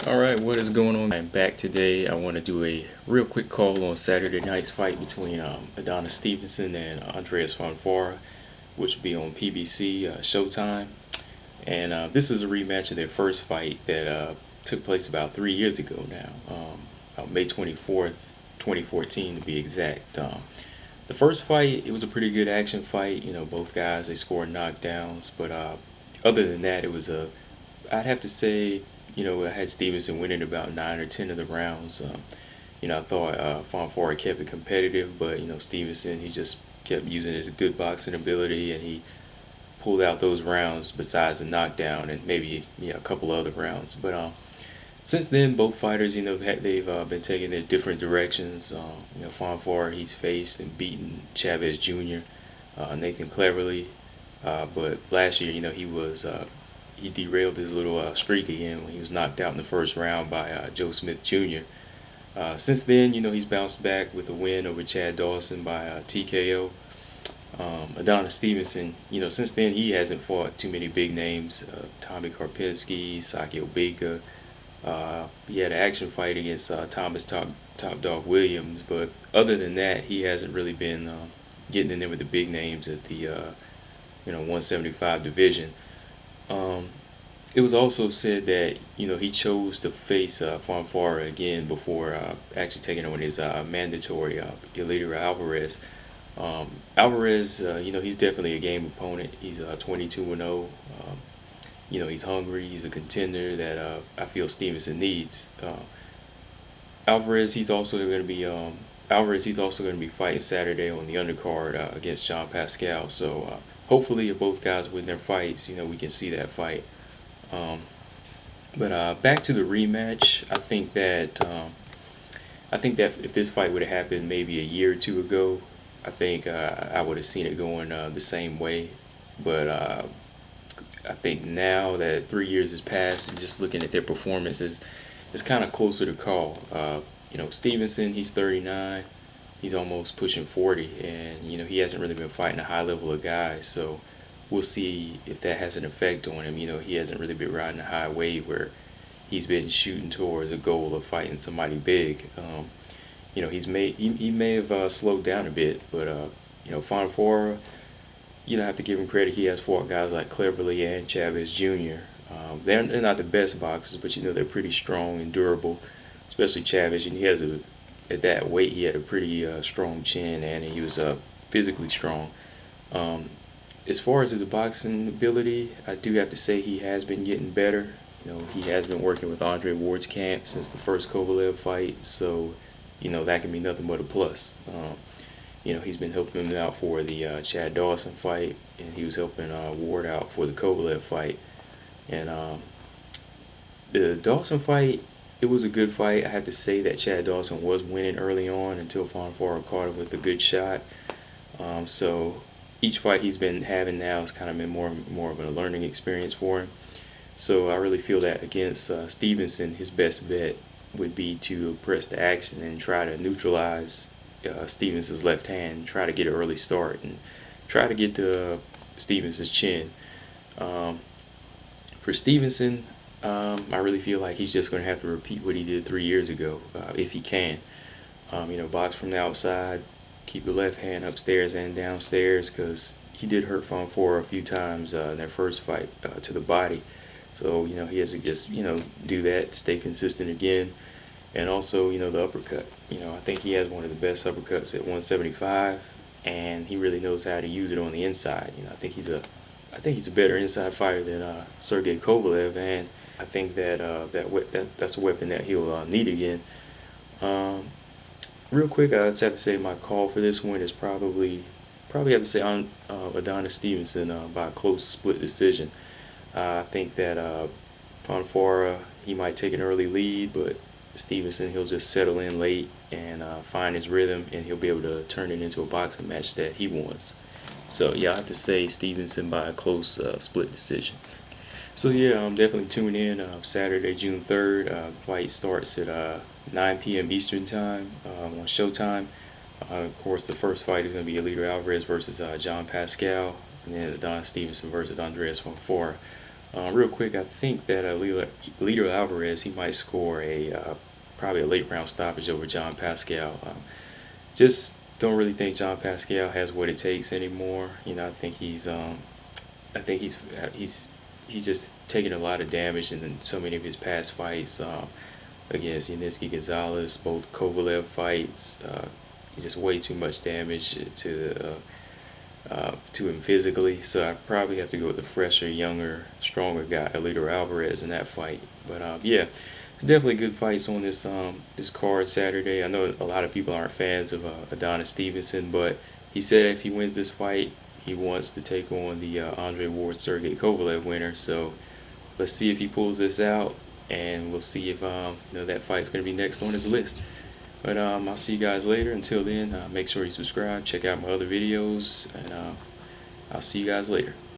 Alright, what is going on? I'm back today. I want to do a real quick call on Saturday night's fight between Adonis Stevenson and Andrzej Fonfara, which will be on PBC Showtime. And this is a rematch of their first fight that took place about 3 years ago now, May 24th, 2014 to be exact. The first fight, it was a pretty good action fight. Both guys, they scored knockdowns, but other than that, it was I'd have to say, I had Stevenson winning about 9 or 10 of the rounds. I thought Fonfara kept it competitive, but Stevenson, he just kept using his good boxing ability, and he pulled out those rounds besides the knockdown and maybe a couple other rounds. But since then, both fighters, they've been taking their different directions. Fonfara, he's faced and beaten Chavez Jr., Nathan Cleverly, but last year, he derailed his little streak again when he was knocked out in the first round by Joe Smith Jr. Since then, he's bounced back with a win over Chad Dawson by TKO. Adonis Stevenson, since then he hasn't fought too many big names. Tommy Karpinski, Sakio Bika. He had an action fight against Thomas Top Dog Williams, but other than that, he hasn't really been getting in there with the big names at the 175 division. It was also said that he chose to face Fonfara again before actually taking on his mandatory Eleider Alvarez. Alvarez, he's definitely a game opponent. He's 22-0. He's hungry. He's a contender that I feel Stevenson needs. Alvarez, he's also going to be fighting Saturday on the undercard against John Pascal. So hopefully, if both guys win their fights, we can see that fight. But back to the rematch, I think that if this fight would have happened maybe a year or two ago, I think I would have seen it going the same way. But I think now that 3 years has passed and just looking at their performances, it's kind of closer to call. Stevenson, he's 39. He's almost pushing 40, and he hasn't really been fighting a high level of guys. So we'll see if that has an effect on him. He hasn't really been riding a high wave where he's been shooting towards the goal of fighting somebody big. He may have slowed down a bit, but Fonfara, I have to give him credit. He has fought guys like Cleverly and Chavez Jr. They're not the best boxers, but they're pretty strong and durable, especially Chavez. And at that weight, he had a pretty strong chin, and he was physically strong. As far as his boxing ability, I do have to say he has been getting better. He has been working with Andre Ward's camp since the first Kovalev fight, so that can be nothing but a plus. He's been helping him out for the Chad Dawson fight, and he was helping Ward out for the Kovalev fight. And the Dawson fight, it was a good fight. I have to say that Chad Dawson was winning early on until Fonfara caught him with a good shot. So each fight he's been having now has kind of been more of a learning experience for him. So I really feel that against Stevenson, his best bet would be to press the action and try to neutralize Stevenson's left hand, try to get an early start, and try to get to Stevenson's chin. For Stevenson, I really feel like he's just going to have to repeat what he did 3 years ago, if he can. Box from the outside, keep the left hand upstairs and downstairs, because he did hurt Fonfara a few times in their first fight to the body. So, he has to just, do that, stay consistent again. And also, the uppercut. I think he has one of the best uppercuts at 175, and he really knows how to use it on the inside. I think he's a better inside fighter than Sergey Kovalev, and I think that's a weapon that he'll need again. Real quick, I just have to say my call for this one is probably have to say on Adonis Stevenson by a close split decision. I think that Fonfara, he might take an early lead, but Stevenson, he'll just settle in late and find his rhythm, and he'll be able to turn it into a boxing match that he wants. So yeah, I have to say Stevenson by a close split decision. So yeah, I'm definitely tuning in Saturday, June 3rd. The fight starts at 9 p.m. Eastern Time on Showtime. Of course, the first fight is going to be Eleider Alvarez versus John Pascal, and then Adonis Stevenson versus Andrzej Fonfara. Real quick, I think that Eleider Alvarez, he might score probably a late round stoppage over John Pascal. Just don't really think John Pascal has what it takes anymore. I think he's just taking a lot of damage in so many of his past fights against Yanitsky Gonzalez, both Kovalev fights. Just way too much damage to him physically. So I probably have to go with the fresher, younger, stronger guy, Eleider Alvarez, in that fight. But yeah, it's definitely good fights on this card Saturday. I know a lot of people aren't fans of Adonis Stevenson, but he said if he wins this fight, he wants to take on the Andre Ward Sergey Kovalev winner. So let's see if he pulls this out, and we'll see if that fight's going to be next on his list. But I'll see you guys later. Until then, make sure you subscribe, check out my other videos, and I'll see you guys later.